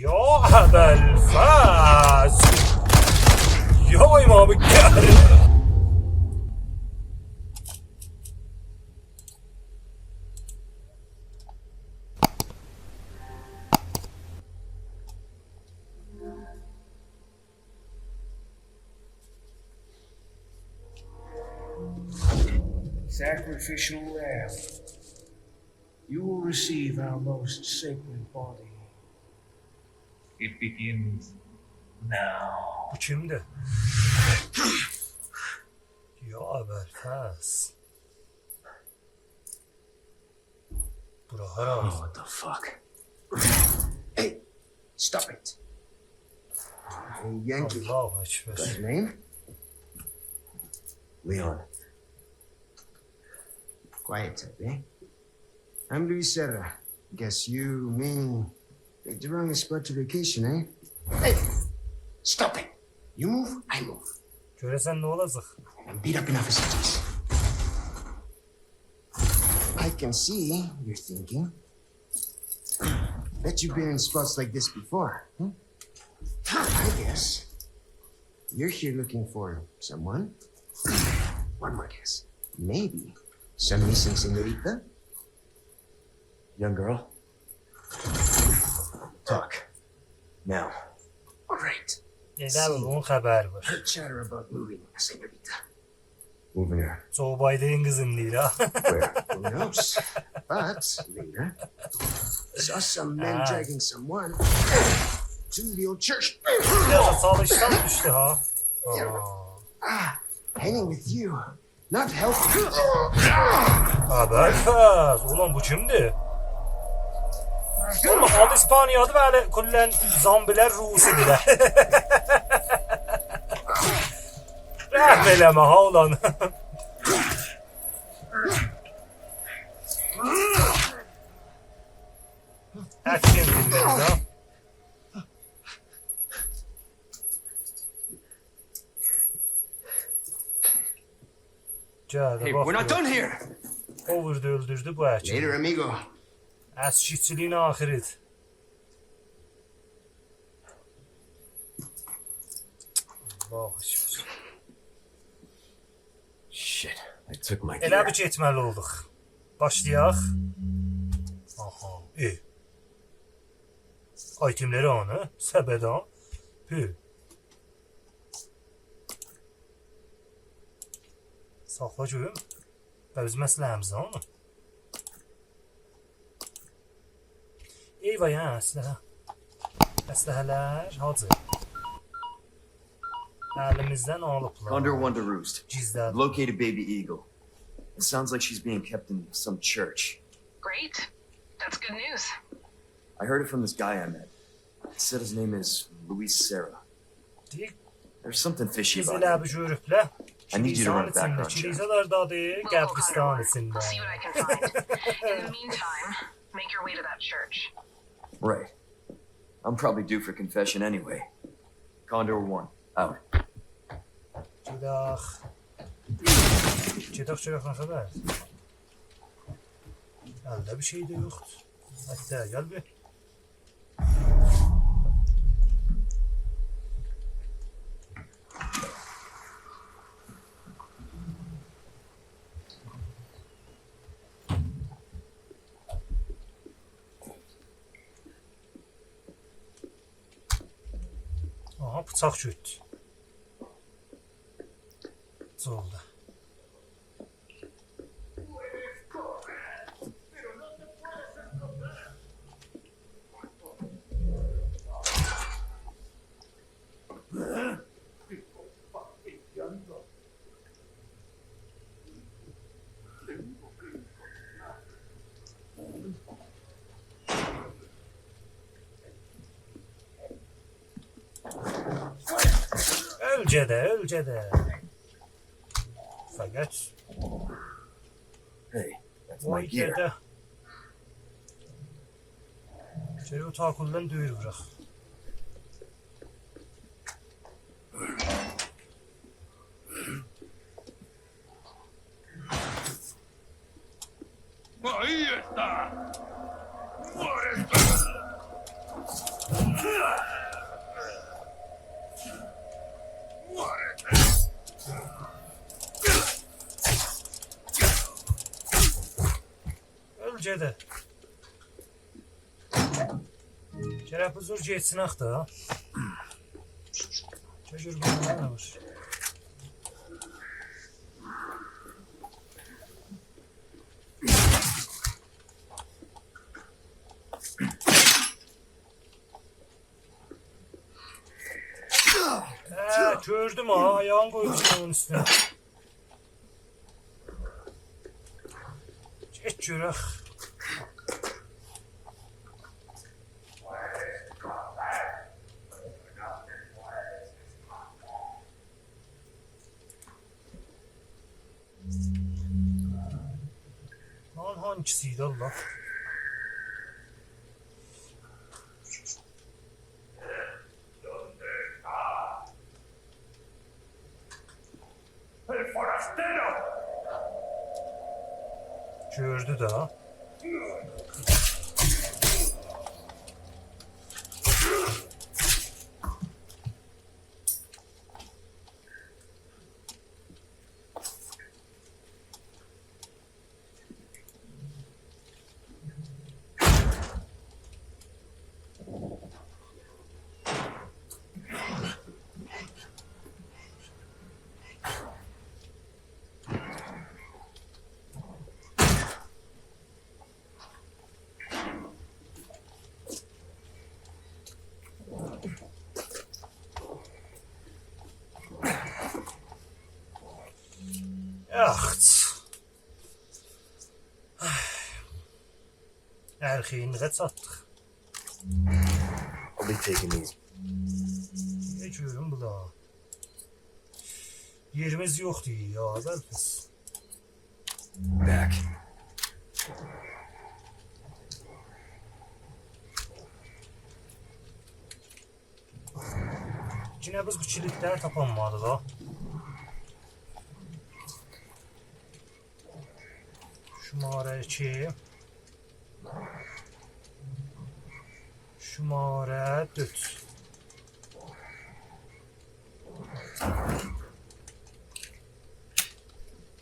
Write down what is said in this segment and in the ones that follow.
Ya Abelfaz! Ya İmam-ı Kârim! Sacrificial lamb, you will receive our most sacred body. It begins now. Bu kimdi? Ya Abelfaz. Bura haram. What the fuck? Hey, stop it. Hey, Yankee. Allahu Ekber. Got your name? Leon. Quiet type, eh? I'm Luis Serra. Guess you, me, picked the wrong spot to vacation, eh? Hey, stop it. You move, I move. Göresen ne olacak? And beat up enough of cities. I can see you're thinking. Bet you've been in spots like this before, huh? I guess you're here looking for someone. One more guess. Maybe some missing senorita? Young girl. Talk. Now. All right. Elə bunun xəbəri var. Heard chatter about moving, senorita. Moving her. Joe Biden'in kızın değil ha. Where? Who knows? But later, saw some men Ah. dragging someone to the old church. Biraz da çalıştan düştü ha. Hanging with you, not helping. Abelfaz. Ulan bu kimdi? Oğlum adı İspanya'dı böyle kullen zombiler Rusi'diler. Rahmeleme ha ulan. Action filmleri ha. Geldi Hey, bak. we're not done here. O vurdu öldürdü bu erkeği. Later, amigo. Əskikçiliyin axiridir. Allah şükür. Shit, I took my Elə gear. bir getməli olduq. Başlayaq. Aha, Itemləri anı, səbədən. Saxla görüm. Və biz məsləhəmizdə anı. Eyvah ya, əsləhə. Əsləhələr, hacı. Əlimizdən alıblar. Condor One to Roost. Gizlədi. Located baby eagle. It sounds like she's being kept in some church. Great. That's good news. I heard it from this guy I met. He said his name is Luis Serra. Deyik, There's something fishy biz about elə him. bir görüblər. I need you to run a Kilisanın içində, background check. kilisalardadır, Local qəbristan Condor. içində. I'll see what I can find. In the meantime, make your way to that church. Right. I'm probably due for confession anyway. Condor One, out. Gedək. Gedək görək nə xəbər. Əldə bir şey də yoxdur. Hətta gəl bir. Aha, bıçaq götdü. Oldu. Ölce de. Fakat Hey, that's o my gear. yerde içeri otağı kullan duyur bırak. Ahí está. Por eso. Ölcədə. Gərək bu zor geçsinək da. Çəkir bana nə var? Gördüm ha, ayağını koymuşsun onun üstüne. Geç görək. Lan hangisiydi Allah? ¡El forastero! Gördü da. Erkeğini de sattık. I'll be taking these. Geçiyorum bu da. Yerimiz yoktu ya Belfast. Back. Yine biz bu çelikler tapanmadı da. Şu mağaraya çekeyim. Şu mağaraya düt.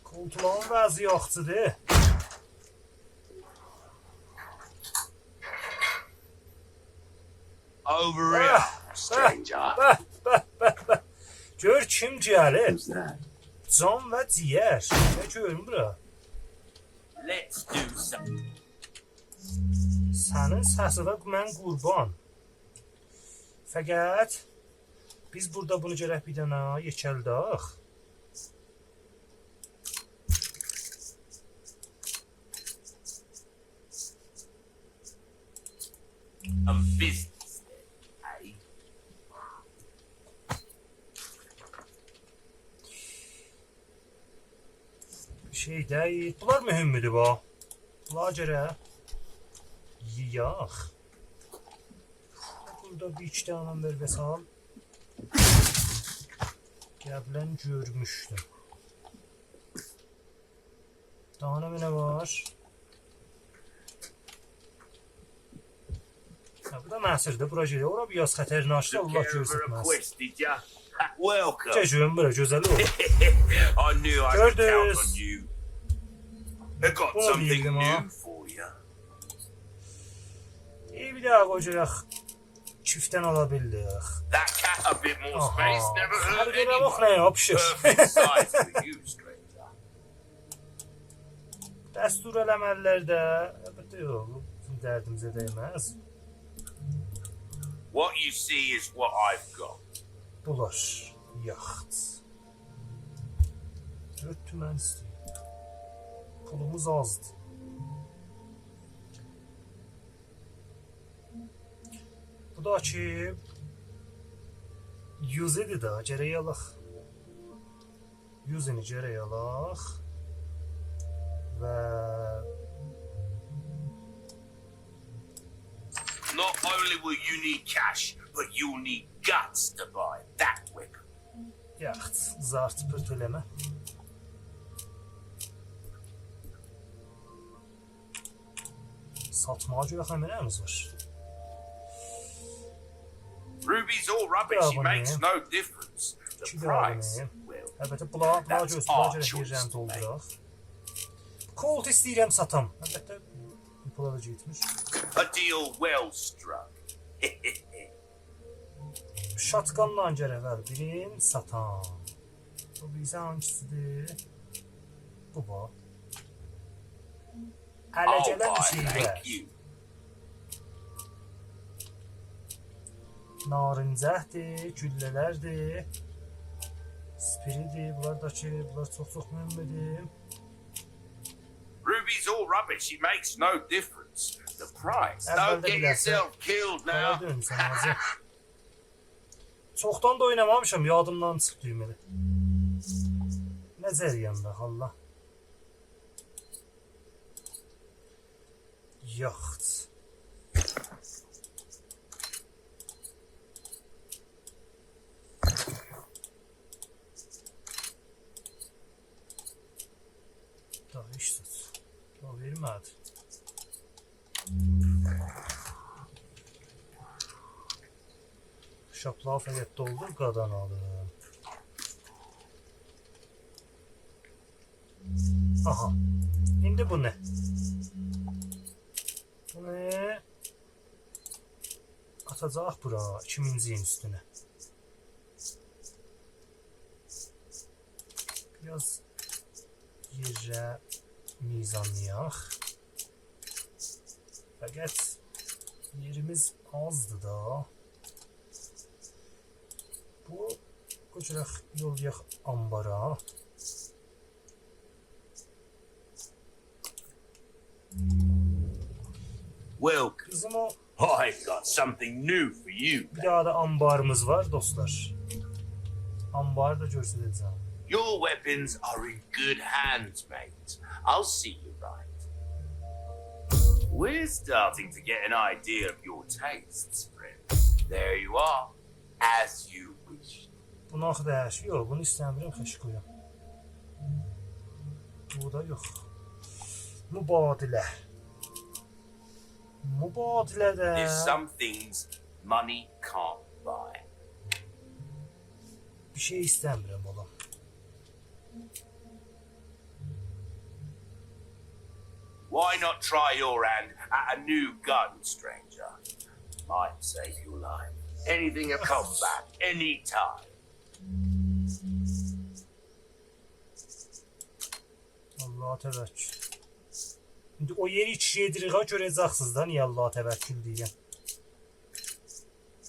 Koltuğun vəzi yoxdur. Over here, stranger. Gör kim gəlir. Who's that? Can və ciyər. Nə görün bura? Let's do some. Sənin səsinə mən qurban. Fəqət biz burada bunu gərək bir dənə yekəldək. Business, eh? Şey deyil. Bunlar mühümdür bu. Bunlar gərək yiyək. Burada bir iki dənə ver və sal. Qəblən görmüşdüm. Daha nə var? Bu da məhsirdir, bura gedir. Ora bir yaz xətərini açdı, Allah Care of a görsətməz. request, did ya? Welcome. Gecəyim bura, gözəl ol. I knew I could count Gördünüz. on you. I got Bunu something bildim ha. new for you. İyi bir daha qocayaq. Çiftdən ala bildik. That cat a bit more space never hurt Hərqənə bax anyone. nə yapışır. Perfect size for you, stranger. Dəstur eləməlilərdə, əlbəttə yox, bizim dərdimizə dəyməz. What you see is what I've got. Bulaş, yaxt. 4 tümən istəyir. Pulumuz azdır. Bu da ki, 100 idi da, gərək alaq. 100'ini gərək alaq. Və Not only will you need cash, but you'll need guts to buy that weapon. yaxt, zart pırt eləmə. Satmağa görə xəmərəmiz var. Ruby's all rubbish. She makes no difference. The İki price, dağılmayayım. well, Əlbəttə, bula That's göz, our bula görə choice, bir rənd olduraq. Colt istəyirəm satam. Əlbəttə, bu pula da getmiş. a deal well struck. Şatqanla gərək ver. Birim satam. Bu bizə hangisidir? Bu bax. Ələ Oh, gələn boy, şeydə. thank you. Narincəhdir, güllələrdir. Spiridir, bunlar çox mühümdür. Ruby's all rubbish. It makes no difference. The price. Əvvəldə Don't get bilərsən. yourself killed Qara now. dön sən azı. Çoxdan da oynamamışam, yadımdan çıxdı deməli. Nə cərəyanda, Allah. Yaxt. Daha iş tut. Daha vermədi. Şaplığa fəqət doldur, qadan alır. Aha. İndi bu nə? Bu nə? Atacaq bura 2000-ci üstünə. Biraz yerə mizanlayaq. Fəqət yerimiz azdır da. Bu qoçuraq yollayaq ambara. Welcome. Bizim o I've got something new for you. bir daha da ambarımız var dostlar. Ambarı da göstərəcəm. Your weapons are in good hands, mate. I'll see you right. We're starting to get an idea of your tastes, friend. There you are, as you wished. Bunu axı dəyəş. Yox, bunu istəmirəm, xəş qoyam. Bu da yox. Mübadilə. Mübadilədə There's some things money can't buy. bir şey istəmirəm oğlum. Why not try your hand at a new gun, stranger? Might save your life. Anything will come back anytime. Allaha təvəkkül. İndi o yeri iki yediriğə görəcəksiniz da niyə Allaha təvəkkül deyən.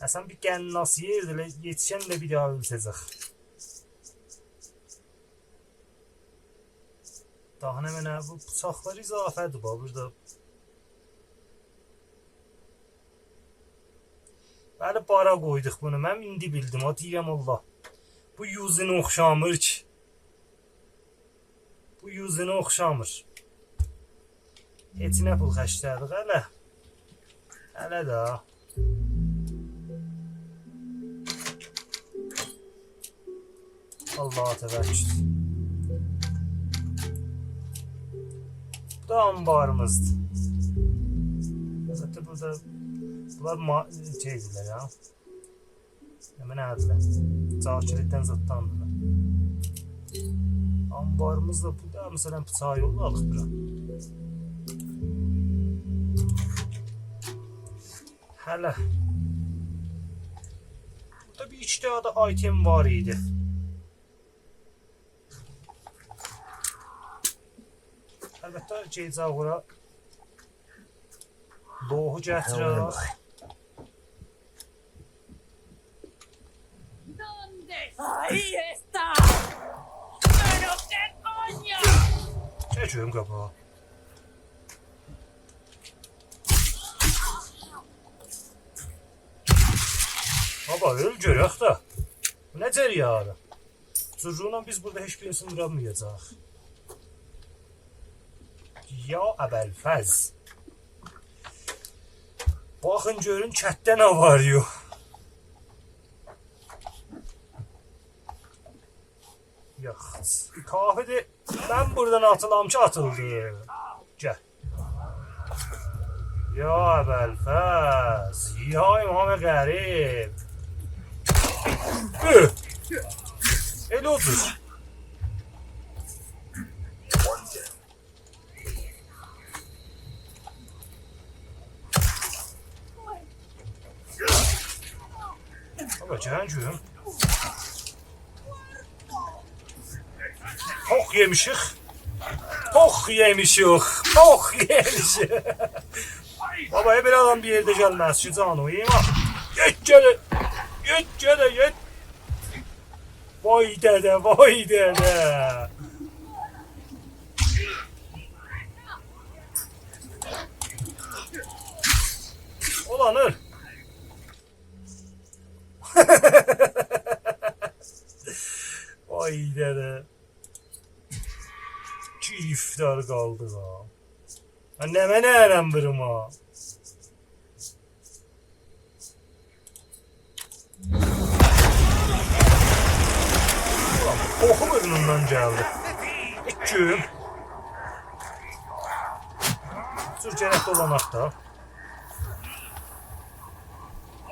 Əsən bir qənnas yerdir, yetişən də bir daha ölsəcək. Daha nə mənə bu bıçaqlar izafədir bax burada. Bəli, bara qoyduq bunu. Mən indi bildim, o deyirəm Allah. Bu yüzünə oxşamır ki. Bu yüzünə oxşamır. Heç nə pul xərclədik hələ. Hələ də. Allaha təvəkkül. Bu da ambarımızdır. Əlbəttə burada bunlar şeydirlər ya. Hemen nədirlər? Cahillikdən zıtdandırlar. Ambarımızda bu da məsələn bıçağı yolladıq bura. Hələ. Burada bir iki daha da item var idi. Əlbəttə gecə ora lohu gətirək. ¡Ahí está! ¡Pero qué coño! Çəkiyim qabağa. Baba öl görək də. Bu nə cəryadır? Çocuğuna biz burada heç birisini vuramayacaq. Ya əbəlfəz. Baxın görün kətdə nə var yox. Yox. Kahvede ben buradan atılam ki atıldı. Gel. Ya Belfaz. Ya İmam Garip. Ele odur. Ama Cancığım. Tok yemişik. Tok yemişik. Tok yemişik. Baba bir adam bir yerde gelmez. Şu canı iyi mi? Geç gele. Geç gele geç. Vay dede vay dede. Ulan öl. Vay dede. Ki iftar kaldı ha. Anneme ne erenbirim ha. Ulan koku burnundan geldi. İçim. Sürçenek dolanak da.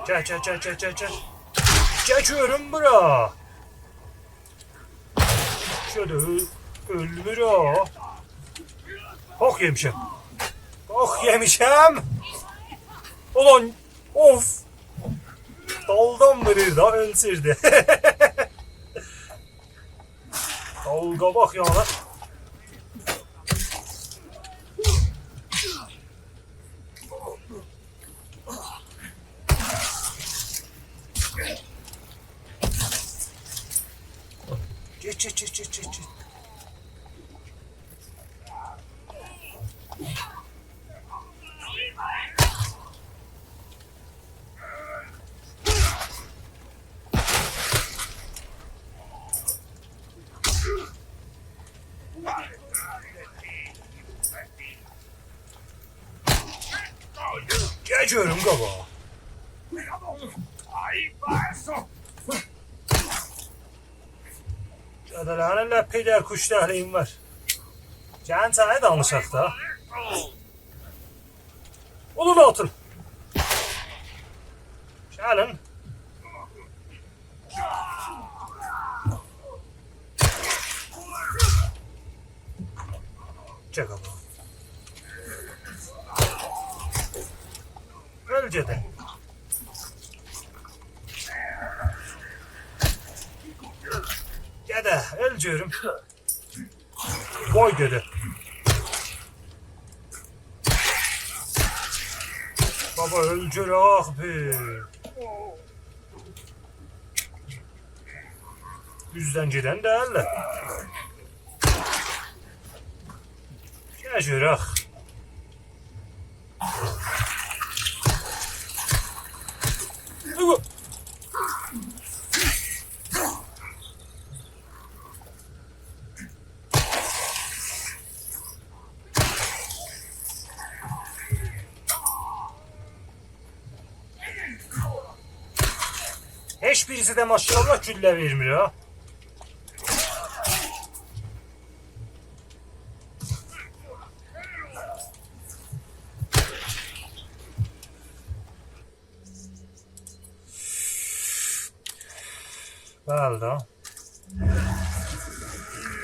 Gel. Geçiyorum bura. Şöyle ölmür o. Ok yemişim. Ok yemişim. Ulan of. Daldan verir da önsürdü. Dalga bak ya lan. Geç. Geçiyorum kaba. Cadalaneler peyder kuş dəhliyim var. Gəlin sənə danışaq da. Olur atın. Gəlin. Gəl qaba. Ölcədə. Dede ölcüyorum. Vay dede. Baba ölcür ah be. Yüzden giden değerli. Geçir ah. Hiçbirisi de maşallah gülle vermiyor ha. Belda.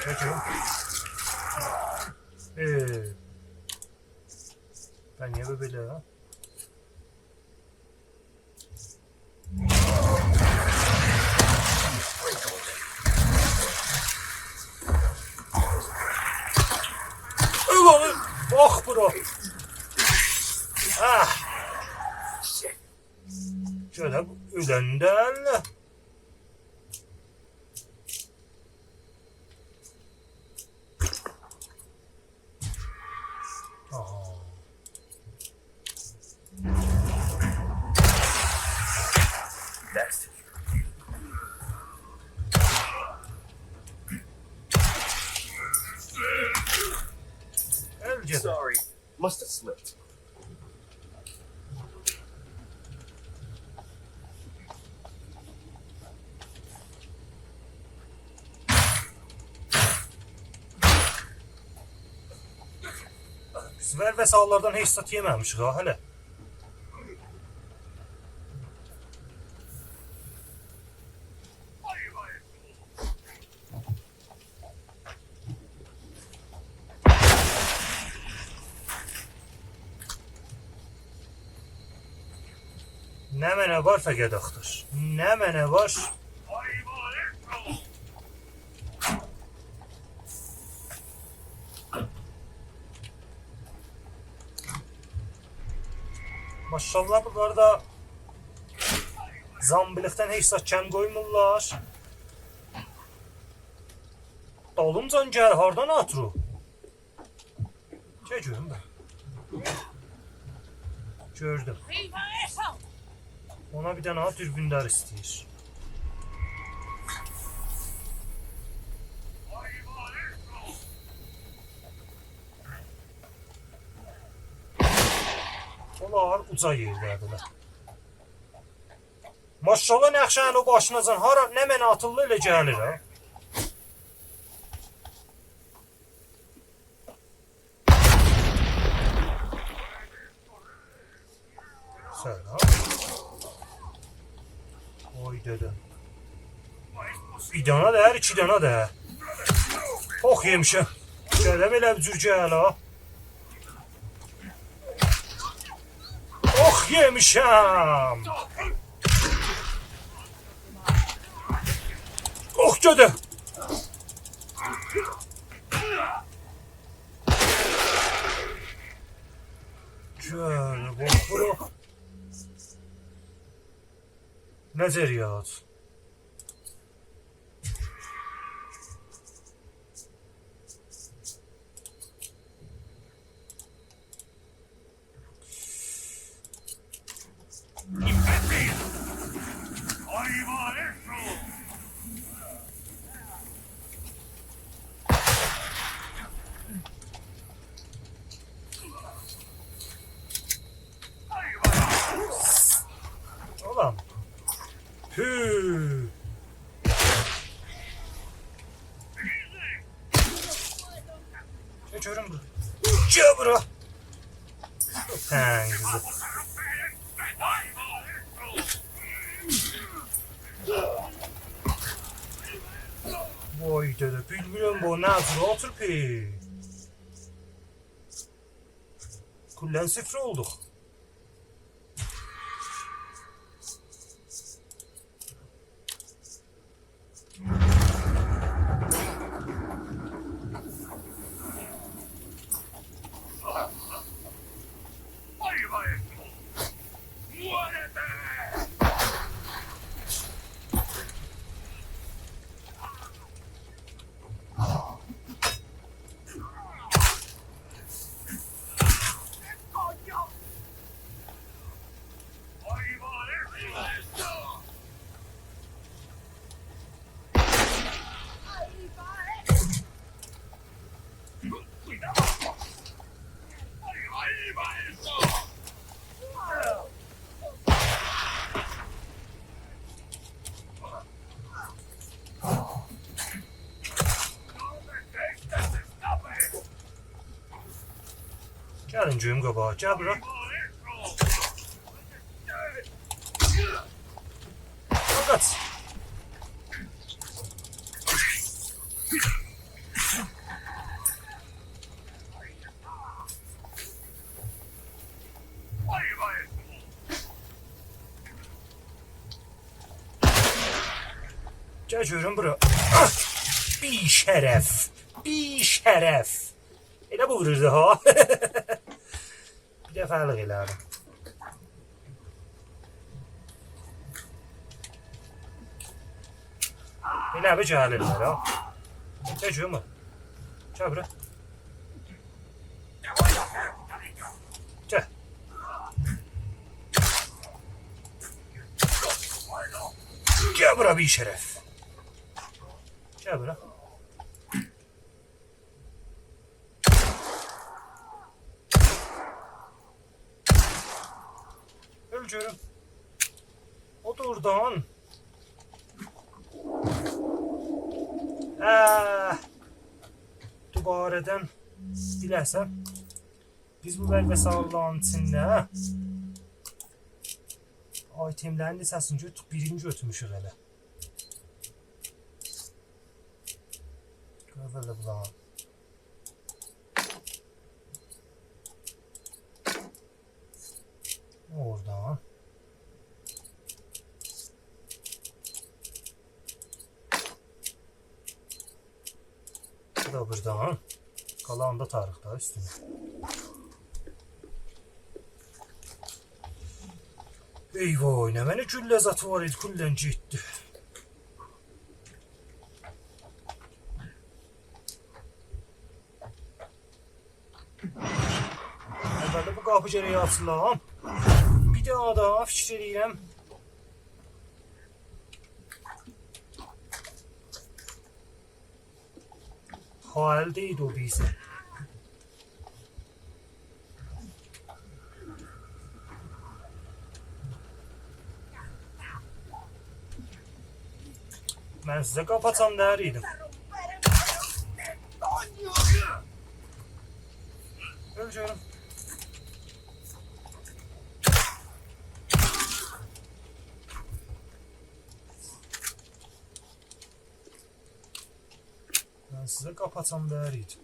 Peki. Ben niye böyle ha? Ulan bak bro. Ah. Şöyle ölenden. Next. Sorry, must have slipped. Biz ver ve sağlardan hiç sat yememişik ha hele. Nə mənə var fəqət axtar. Nə mənə var? Maşallah bunlar da zambilikten heç zat kəm qoymurlar. Dalımcan gəl, hardan atır o? Gəl görüm ben. Gördüm. ¡Viva eso! Ona bir dənə dürbündar istəyir. Onlar uca yerdədirlər. Maşallah nəxşənin o başınacan hara nə mənə atıllı elə gəlir ha. Selam. Oy dede. Bir dana da her, iki dana da. Oh yemişim. Gələ belə bir cür gəl ha. Oh yemişəm. Oh dede. Gəl bax bura. Nəzəriyyat. Ulan. Hü. Geçiyorum bu. Gel bura. He güzel. Vay dede bilmiyorum bu nasıl otur pi. Kullen sıfır olduk. Gəlin cüyüm qabağa, gəl bura. Qaç. Gəl görüm bura. Bir şərəf. Bir şərəf. Elə bu vururdu ha. Bir dəfəlik elədim. Elə bir gəlirlər ha. Gəl görüm. Gəl bura. Gəl. Gəl bura bir şərəf. Gəl bura. Ölçürüm. O da oradan. Dubarədən diləsəm biz bu bəlgə sağlığın içində itemlərin əsasını birini götürmüşük elə. Böyle bulamam. Oradan. buradan. Kalan da Tarık da üstüne. Eyvah, ne məni güllə zatı var idi, güllənci etdi. Əvvəldə bu qapı gərək açılam. Bir daha da fikir edirəm. Haldeydi o bizi. Ben size kapatsam değerliydim. Öyle canım. Ben size kapatsam değerliydim.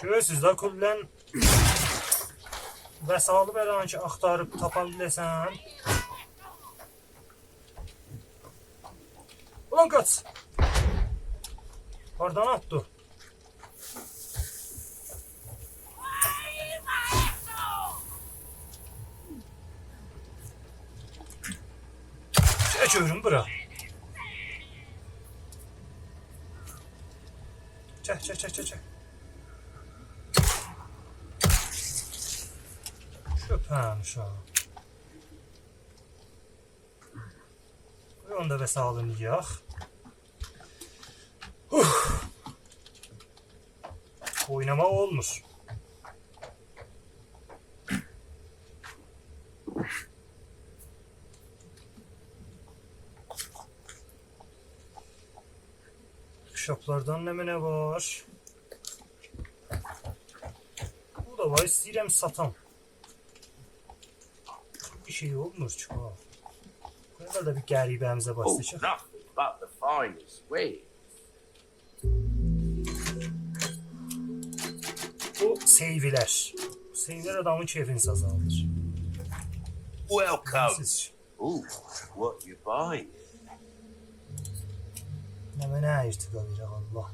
Görürsünüz da kullan vəsalı bəlanı ki axtarıb tapa biləsən. Ulan qaç. Oradan attı. Çək bura. Çək. Köpəm uşaq. Onu da vəsalını yiyək. Oynamaq olmur. Şaplardan nə var? Bu da var, istəyirəm satam. Bir şey olmur çıkar. Burada da bir qəribəmizə Oh, başlayacaq. nothing but the finest wares. Bu seyvilər. Seyvilər adamın keyfini sazaldır. Welcome. Siz Ooh, what you buying? nə mənə irtiqa verir Allah.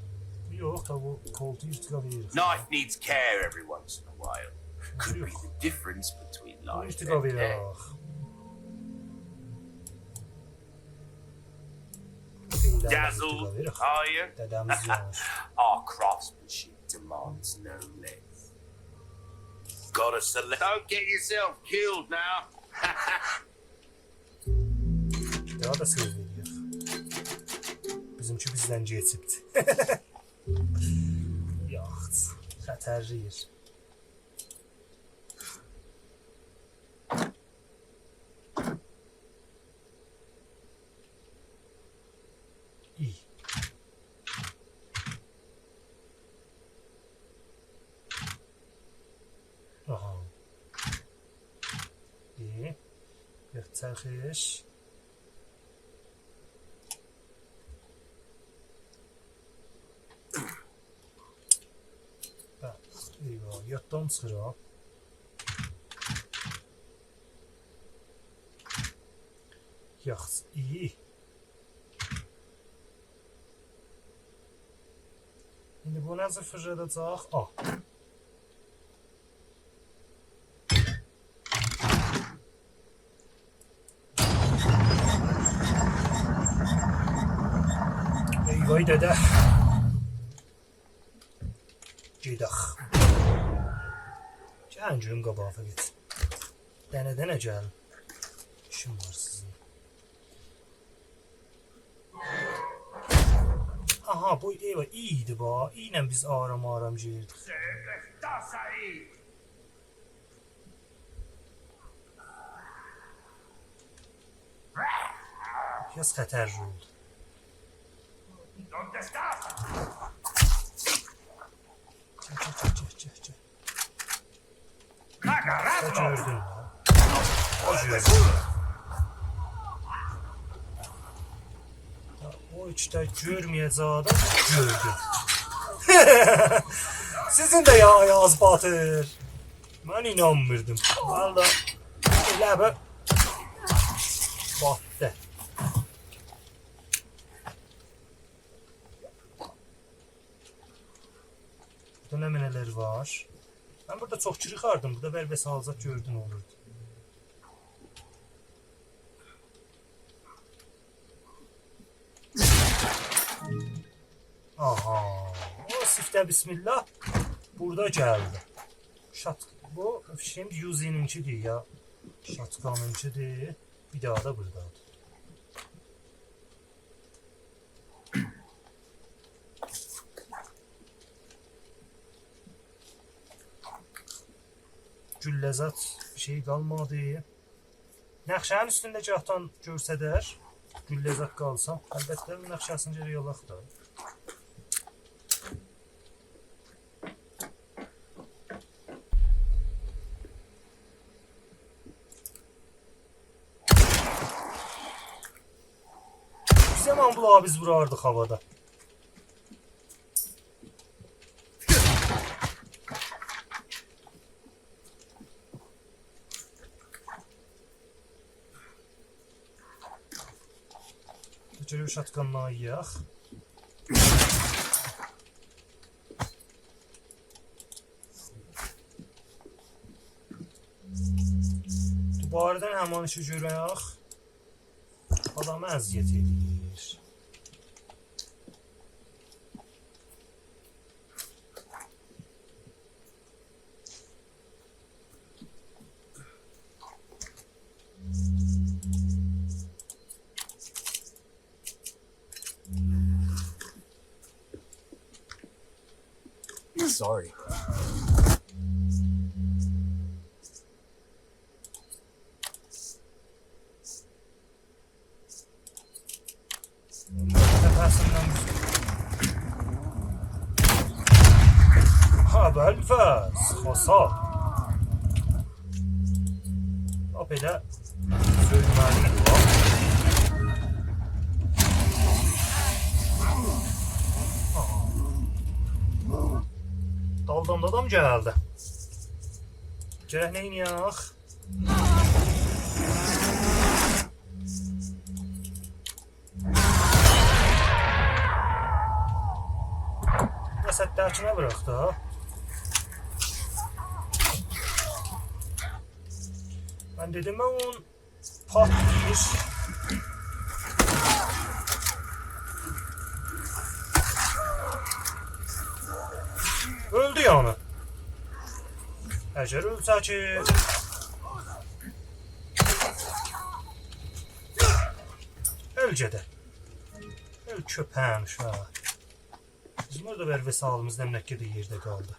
Yox da bu koltuğu irtiqa verir. Knife needs care every once in a while. Could be the difference between Bu life irtiqa and verir. death. Dazzled, are you? Dədəmiz yanır. Our craftsmanship demands no less. Gotta select. Don't get yourself killed now. Daha da seyv verir. Bizimki bizdən geçibdi. Yox, xətərliyir. İyi. Aha. İyi. Yaxçarxış. Eyvah, yatdan çıxır ha. Yaxşı, iyi. İndi bu necə fırladacaq? Ah. Eyvay dədə. Gedək. Gəlin görüm qabağa get. Dənə gəl. İşim var sizin. Aha, bu eyvah iyiydi bu. İyiylə biz aram girdik. Biraz xətərli oldu. Çək. Gördün mü? O O içte görmeyeceği adam gördüm. Sizin de ya ayağınız batır. Ben inanmırdım. Valla elə bir battı. Burada ne neler var? Ben burada çok çırıkardım. Burada ver ve salzat gördün olurdu. Aha. O sifte bismillah. Burada geldi. Bu şimdi Yuzi'ninkidir ya. Şatkanınkidir. Bir daha da buradadır. Güllezat bir şey kalmadı. Nəqşənin üstündə gahtan görsədər, güllezat qalsam, əlbəttə nəqşəsincə yolaq da. Bir zaman bulağı biz vurardıq havada. Görev şatkanlığa yiyək. Dubardan həman işi görək. Adamı əziyyət edir. Sorry. Ha Belfast, hasar. Hop elə söyləməli var. Daldan adam geldi. Gərək neyin yaq? Rəsədlərkinə bıraq da. Ben dedim onun patlayır. Öldü yani. Əcər ölsə ki. Öl gedə. Öl köpən uşaq. Bizim orada vərvə sağlığımız nəmləkədə yerdə qaldı.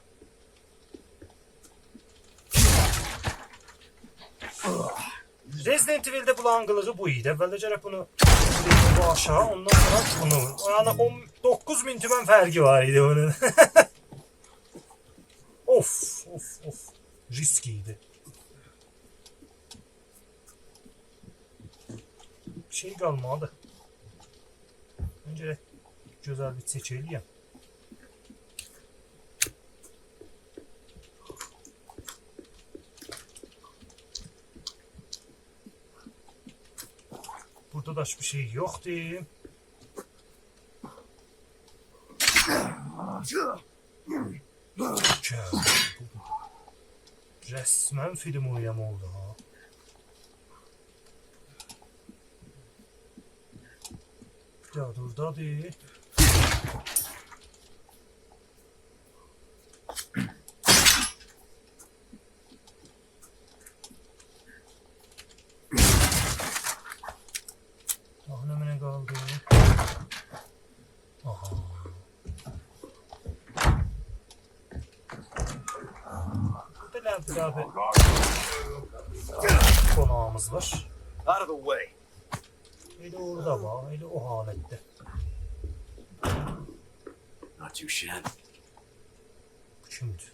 Resident Evil'de bulangılığı bu idi. Əvvəldə gərək bunu bu aşağı, ondan sonra bunu. Yani 9.000 tümən fərqi var idi bunun. Of. Riskiydi. Bir şey kalmadı. Önce güzel bir seçelim. Burada da hiçbir şey yok değil. Resmen film uyumu oldu ha. Ya burada değil. Tahnemine kaldı. Aha. Bir abi konağımız var. Out of the way. Eli orada var, eli o halette. Not too shabby. Bu kimdir?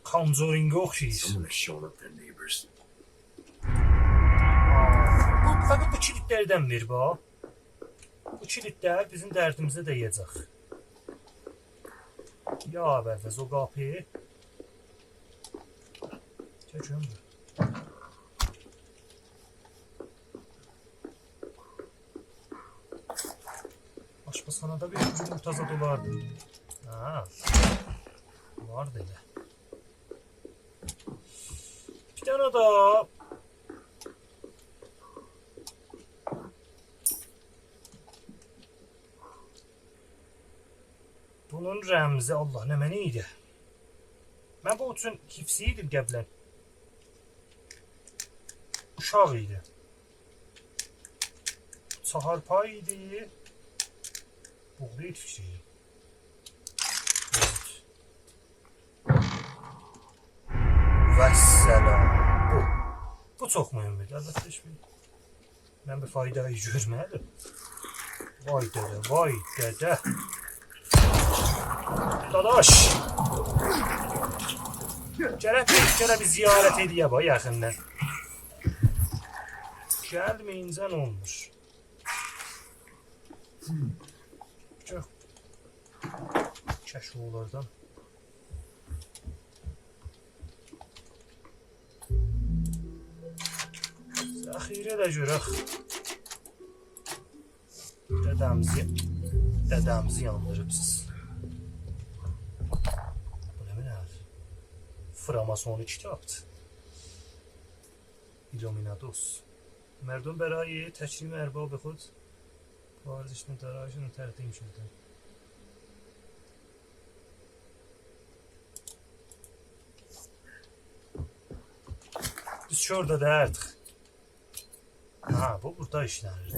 Conjuring'e oxşayır. Someone has shown up their neighbors. Bu fakat bu kilitlerden bir bu. Bu kilitler bizim dərdimizə dəyəcək. Ya əvvəlfəz o qapıyı. Çək ömrü. Başbasanada bir yumurta zad olardı. Ha. Var dedi. Bir tane daha. Bunun rəmzi Allah nə mənə idi. Mən bu üçün hifsi idim qəblən. Uşaq idi. Çaharpay idi. Buğda yetişiyi. Evet. Vəssalam. Bu çox mühümdür. Əlbəttə heç bir. Mən bir faydayı görmədim. Vay dədə, vay dədə. Dadaş. Gərək bir ziyarət ediyə bax yaxından. Gəlməyincə nə olmuş? Kəşf olardan. Zəxirə də görək. Dədəmizi yandırıbsınız. Framasoni kitabdır. İlluminados. مردم برای تکریم ارباب خود ورزش نتاراشون تقدیم شده. Biz şurada da artık. Ha, bu burada işlenir.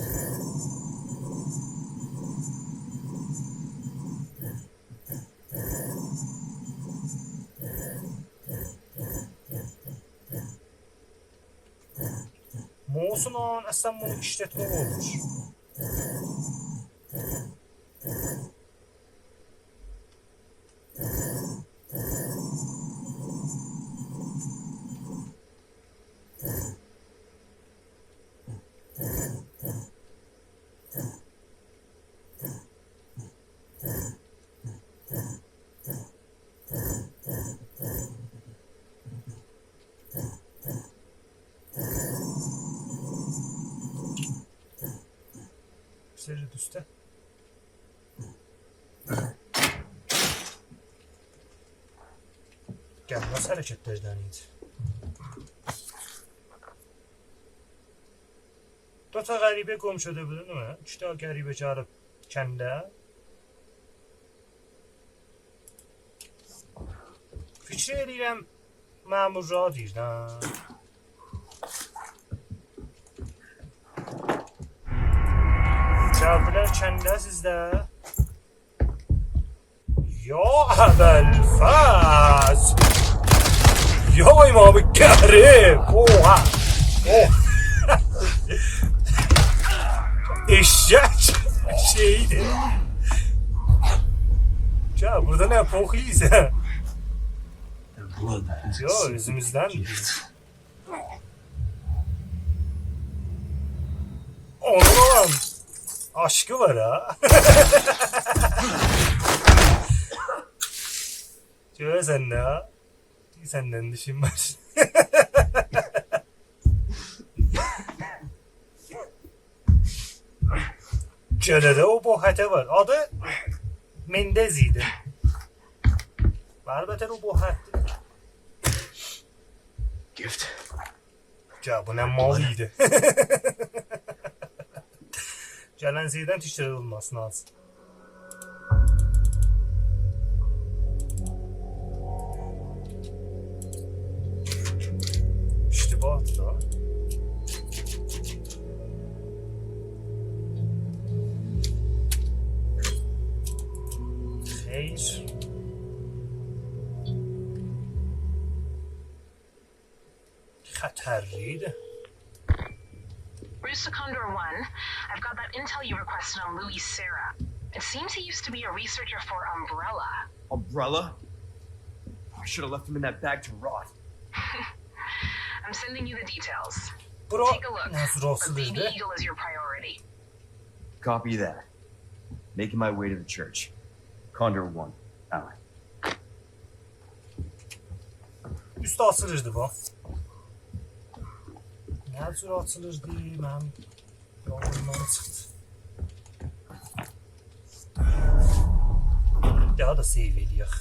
Mouse'un aslında bunu işletme olmuş. Seri düste. Gelmez hareketlerden iyiydi. Dota qəribə qomşu edə bilir mi? 3 daha qəribə çağırıb kəndə. Fikri eləyirəm məmurra deyir da. Gəldiler kəndə sizdə. Ya əvvəlfəz. Ya İmam-ı Kərim. Oha. Oh. Eşek şeydi. Ya burada ne pokuyuz ha? Ya özümüzden mi? Onun olan aşkı var ha. Şöyle sen ne ha? Senden dişin var. Cədədə o bohətə var. Adı Mendez idi. Əlbəttə o bohətdir. Gift. Ya bu nə mal idi. Gələn şeydən tişrə olması lazım. İştibat da. Hayır. Xətərliydi. Bruce Condor 1, I've got that intel you requested on Louis Serra. It seems he used to be a researcher for Umbrella. Umbrella? I should have left him in that bag to rot. I'm sending you the details. Bro, Take a look. nasıl But olsun Baby dedi. Eagle is your priority. Copy that. Making my way to the church. Condor 1, Ally. Üstü açılırdı bu. Ne tür açılırdı? Ben yolundan çıktı. Daha da save eləyək.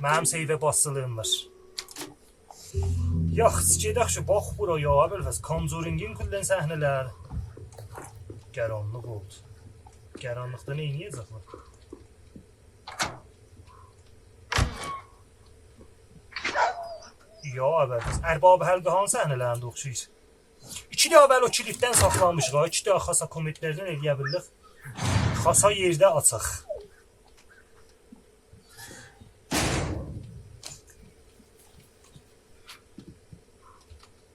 Mənim save basılığım var. Yaxşı, gedək şu, bax buraya, Əbülfəz. Conjuring'in külən səhnələr. Qaranlıq oldu. Qaranlıqda nə edəcəklər? Ya Əbülfəz, Ərbab Həlqəhan səhnələrində oxşayır. 2 də əvvəl o kiliddən saxlanmışıq, 2 də xasa kometlərdən eləyə bildik. Xasa yerdə açıq.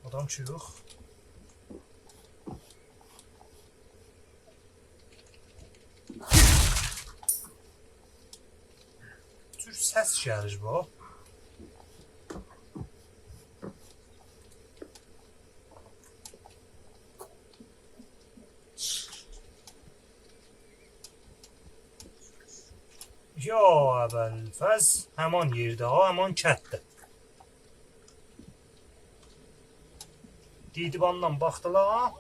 Adam ki yox. Tür səs gəlir bu. Ya Əbülfəz, həman yerdə, həman kətdə. Didibandan baxdılar.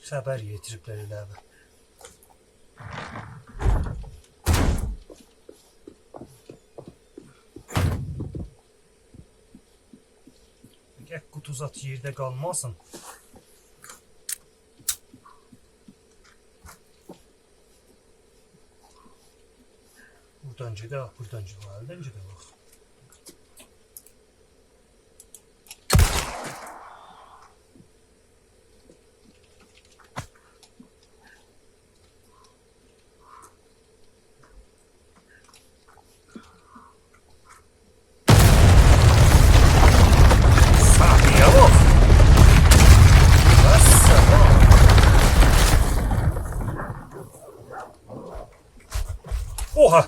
Xəbər yetiriblər elə abi. Gəl qutuzat yerdə qalmasın. Buradan gedək, buradan gedək, əldən gedək bax. Sahneye bak. Vəssalam. Oha!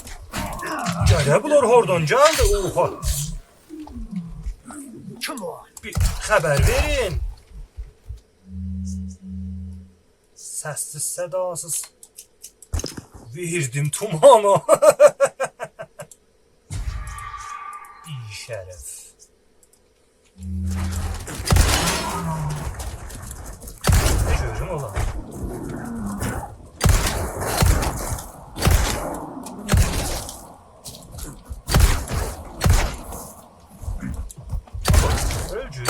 Gələ bunlar hardan gəldi? Oha! Bir xəbər verin. Səssiz, sədasız. Verdim tumanı. İyi şərəf. Ne görürüm ola? Ölcü.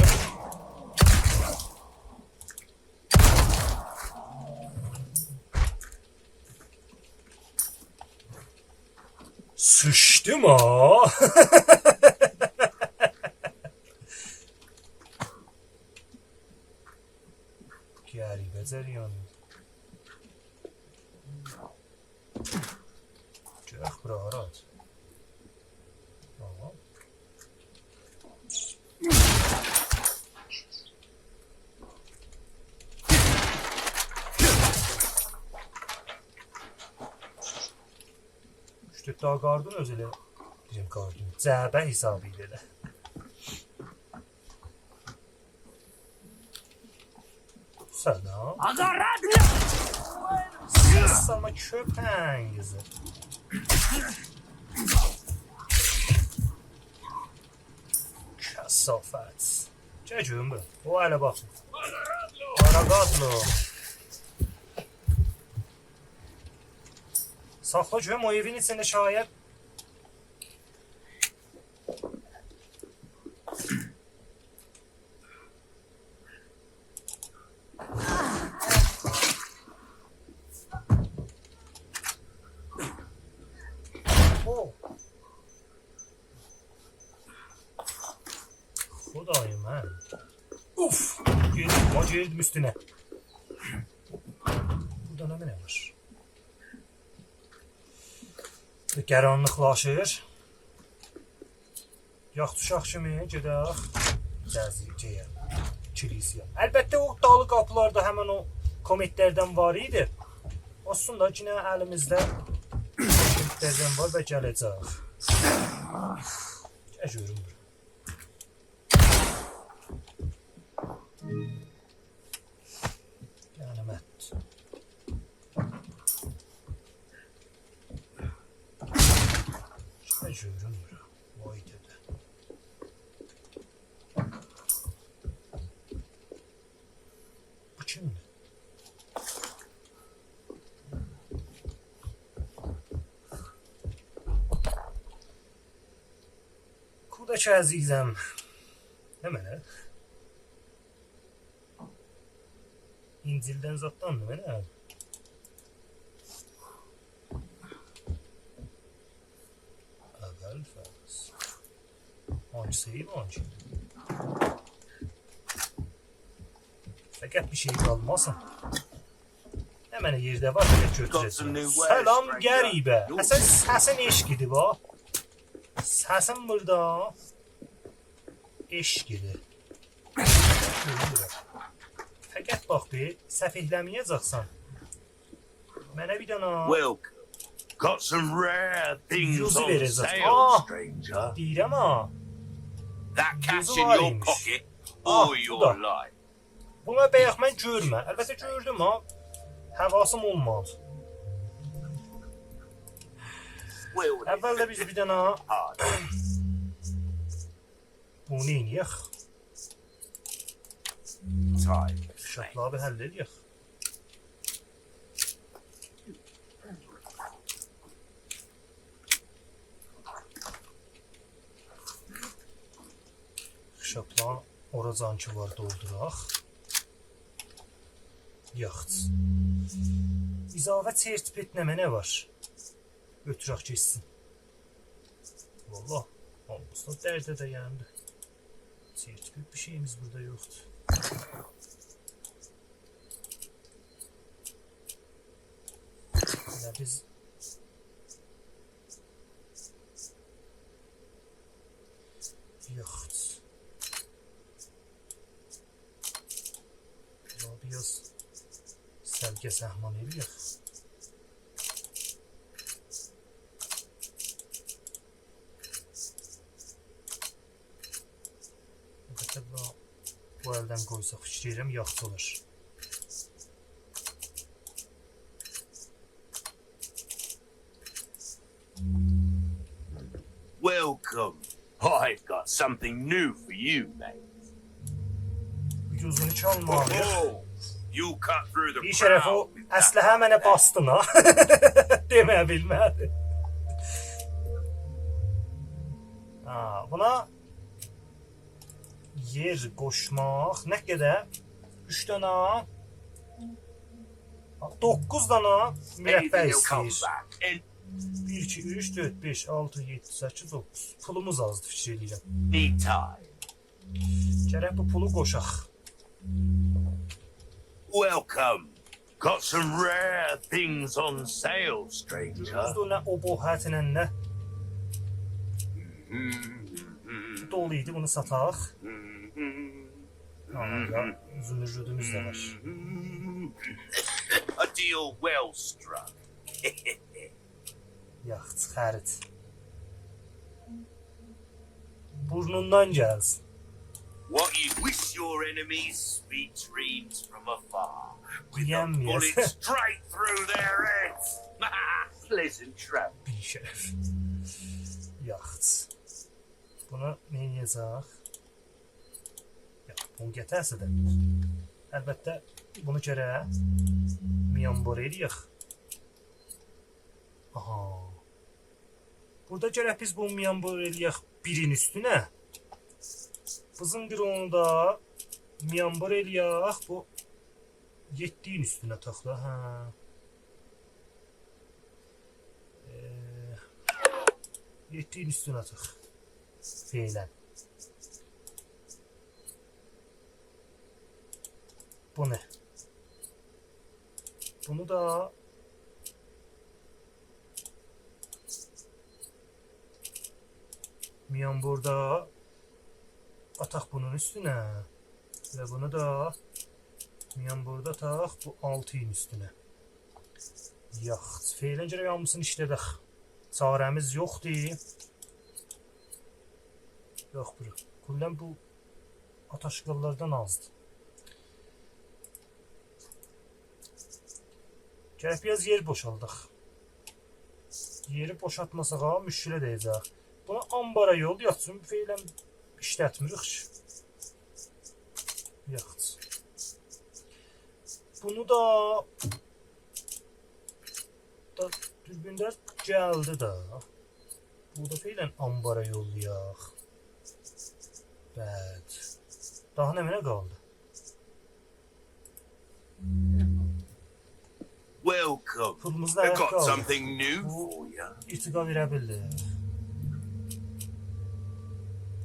Sıçtım ha. Qəribə cəryan. Görək bura rahat. Tamam. İşte daha qardın öz elə bizim qardın. Cəbə hesabı ilə elə. Selam. Sana köpeğinizi. Kasafet. Çocuğum bu. O hele bak. Aragadlo. Sakla çocuğum o evin içinde şayet. Xudayım hə. Uf! Girdim üstüne. Burada nə mənə var? Qaranlıqlaşır. Yaxtuşaq kimi gedək. Cəzircəyə. Kilisiya. Əlbəttə o dalı qapılarda həmən o kometlərdən var idi. Aslında yine əlimizdə kometlərdən var və gələcək. Görüm. Qənimət. Görüm. Vay dədə. Bu kimdir? Kudaki əzizəm. Nə mənə? İncildən zatdandır mənə? Əvvəl fəz. Hangi seyir hangi? Fəqət bir şey qalmasın. Nə mənə yerdə var, belə götürəcəm. Salam qəribə. Əsən səsin eşqidir bu. Səsin burada. Eşqidir. Görürəm. Fəqət bax bir, səfihləməyəcəksən. Mənə bir dənə Welcome. Got some rare things Yüzü on verəcək. sale, stranger. Deyirəm ha. That cash yüzü in var your imiş. pocket Ah, or bu your da. life. Buna bəyək mən görmə. Əlbəttə gördüm ha. Həvasım olmaz. Well, Əvvəldə biz bir dənə hard. bunu eləyək. Time. Şartları bir həll eləyək. Şapla oracankı var dolduraq. Yaxç. İzavə sertifikat nə var? Götürək keçsin. Vallah, olmasın dərdə də yandı. Sertifikat bir şeyimiz burada yoxdur. Ya biz yaxç. Biraz sərgə səhman eləyək. Əlbəttə bu əldən qoysaq fikir edirəm yaxşı olur. Welcome. I've got something new for you, mate. Gözünü çalmalıyıq. Oh, you cut through the Bir şərəf o crowd with that. əsləhə mənə bastın ha. Demə bilmədi. Ha, buna yer qoşmaq nə qədər? 3 dənə 9 dənə mürəbbə Maybe he'll come istəyir. back. And 1, 2, 3, 4, 5, 6, 7, 8, 9. Pulumuz azdır fikir edirəm. need time. Gərək bu pulu qoşaq. Welcome. Got some rare things on sale, stranger. Gözdə nə o bohətlə nə? Dolu idi, bunu sataq. Ya, zümrüdümüz də var. A deal well struck. Yaxç, xərit. Burnundan gəlsin. What you wish your enemies sweet dreams from afar, with Yum, a yes. bullet straight through their heads. Pleasant trap. Bir şərəf. Yaxç. Bunu neyəcək? Bunu gətərsə də. Əlbəttə, bunu gərək miyambor eləyək. Aha. Burada gərək biz bunu miyambor eləyək birin üstünə. Bızın bir onu da miyambor eləyək bu 7'in üstünə taxla. Hə. 7'in üstünə tax. Feylən. Bu ne? Bunu da miyamborda ataq bunun üstünə və bunu da miyamborda ataq bu 6'ın üstünə. Yaxşı, feylən gərək hamısını işlədək. Çarəmiz yoxdur. Yox bura. Kullən bu ataşqallardan azdı. Gəlib biraz yer boşaldıq. Yeri boşaltmasaq ha müşkülə deyəcək. Buna ambara yol yaxçın feylən işlətmirik ki. Yaxç. Bunu da dürbünlər gəldi də. Burada feylən ambara yollayaq. Bəd. Daha nə mənə qaldı? Welcome. Pulumuzda I've ayaq got qaldı. something new Bu for you. irtiqa verə bildik.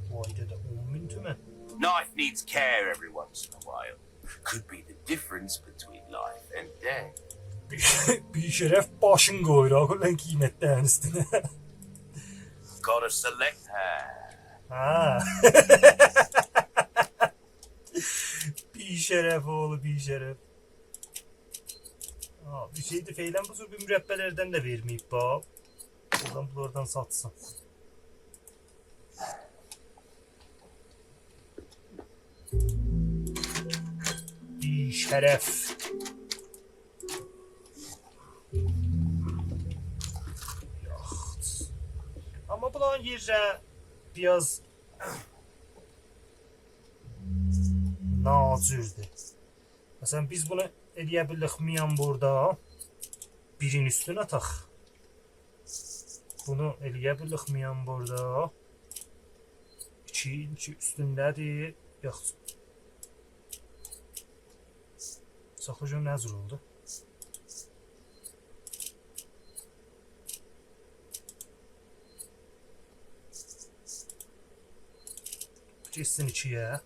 Bu ayda da 10.000 tümən. Knife needs care every once in a while. Could be the difference between life and death. Bir şeref başın qoyur, kullən qiymətlərin üstünə. Gotta select her. Ha. Bir şeref oğlu, bir şeref. Aa, bir şeydi feylən bu bir mürəbbələrdən də verməyib bax. Oradan satsın. Bir şeref. Yaxt. Amma bulan yerə biraz nacürdür. Məsələn biz bunu eləyə bilirik Myanmarda birin üstünə ataq. Bunu eləyə bilirik Myanmarda 2 üstündədir. Yox. Saxlayacağım nəzir oldu. Geçsin 2'ye.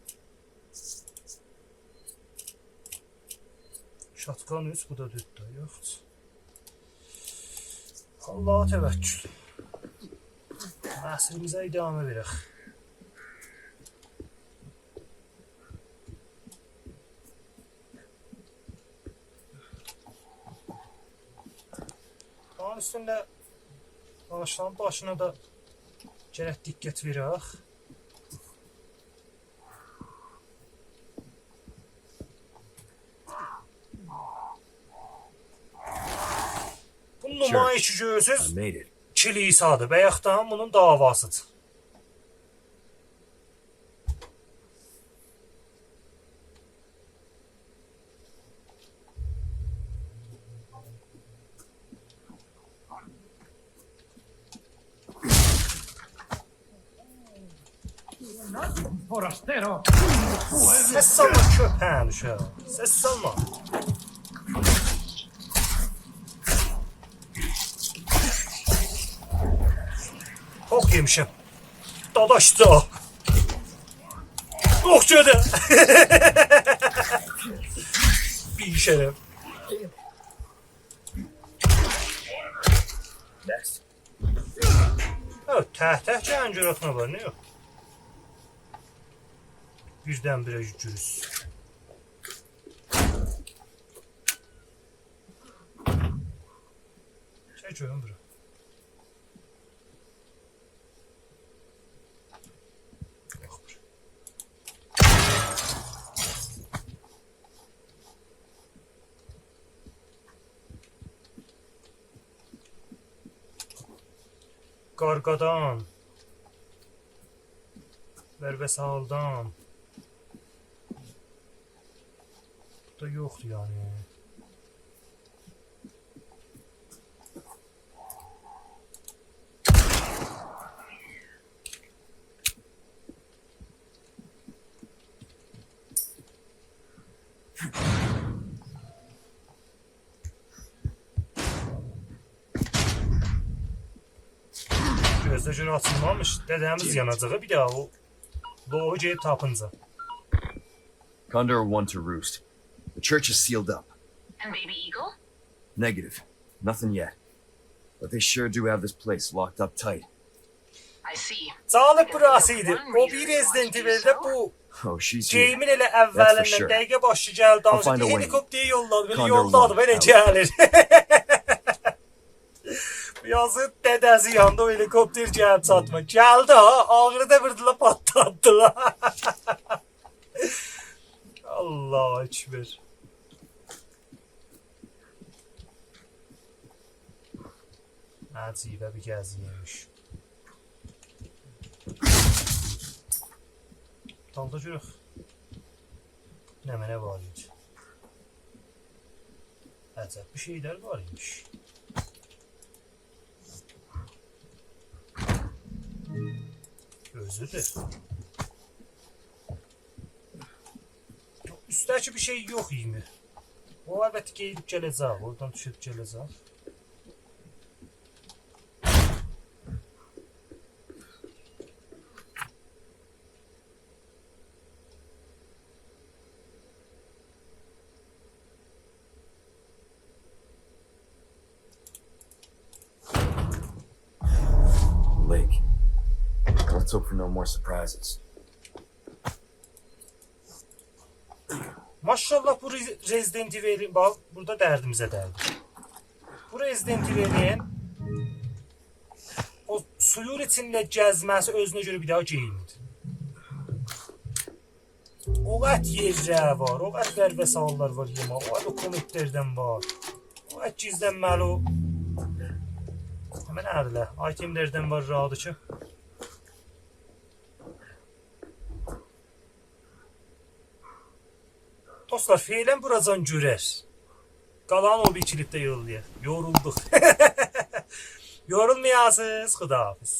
Şatkan 3, bu da 4 da yoxdur. Allah'a təvəkkül. Məhsilimizə idamə verək. Dağın üstündə ağaçların başına da gərək diqqət verək. Nümayiş görsüz I made it. kilisadır və yaxud da bunun davasıdır. Forastero! Ses salma köpəğin uşaq. Ses salma. Ox yemişim. Dadaşdı. Ox gödə. Bir şərəf. Next. Təhtəh cəhəngir atma var, nə yox? Birdən birə yükürüz. Çək görün bura. Qarqadan, Bərbəsaldan. Bu da yoxdur yəni. Gözdə görə açılmamış, dədəmiz yanacağı bir daha o loğu gelib tapınca. Condor 1 to roost. The church is sealed up. And Baby Eagle? Negative. Nothing yet. But they sure do have this place locked up tight. I see. Sağlık burasıydı. O bir Resident Evil'de bu Oh, she's here. Game'in elə That's for əvvəlindən sure. dəqiqə başı gəldi. I'll find a way. Helikopteri yolladı. Belə Condor yoldadı. one, Belə out. gəlir. Yazıq dədəsi yanında o helikopter gəlib çatma. Gəldi ha, ağrıda vurdular, patlatdılar. Allah ekber. Acibə bir gəziymiş. Dalda görək. Nə mənə var idi? Əcəb bir şeylər var imiş. Özüdür. Üstəki bir şey yox imi. O əlbəttə geyilib gələcək. Oradan düşüb gələcək. Lake. Let's hope for no more surprises. Maşallah bu Resident Evil'in bak burada dərdimizə dərdi. Bu Resident Evil'in o suyun içində gəzməsi özünə görə bir daha geyindir. O qədər yerlər var, o qədər vərvə sallar var yema, o qədər kometlərdən var. O qədər gizlənməli o. Hemen ərlə, itemlərdən var rahatı ki. Dostlar, fiilən buracan görər. Qalan o bir kilitdə yollayır. Yorulduq. Yorulmayasınız, xudahafiz.